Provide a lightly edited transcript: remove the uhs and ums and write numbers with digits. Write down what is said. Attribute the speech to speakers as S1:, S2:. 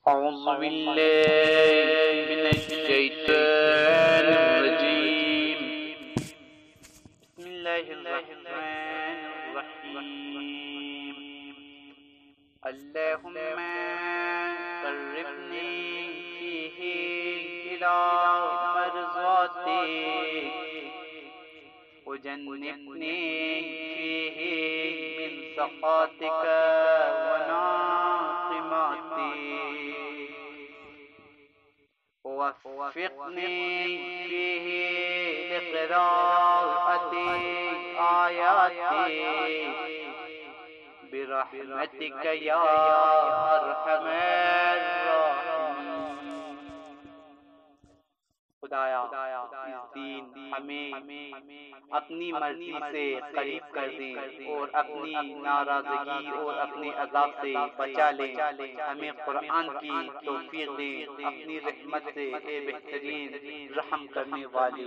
S1: أعوذ بالله من الشيطان الرجيم. بسم الله الرحمن الرحيم. اللهم قربني فيه إلى مرضاتك وجنبني فيه من سخطك وناقماتك ووفقني فيه لقراءة آياتك برحمتك يا أرحم الراحمين. خدایا اس دین ہمیں اپنی مرضی سے قریب کر دیں اور اپنی ناراضگی اور اپنے عذاب سے بچا لیں. ہمیں قرآن کی توفیق دیں اپنی رحمت سے، اے بہترین رحم کرنے والی.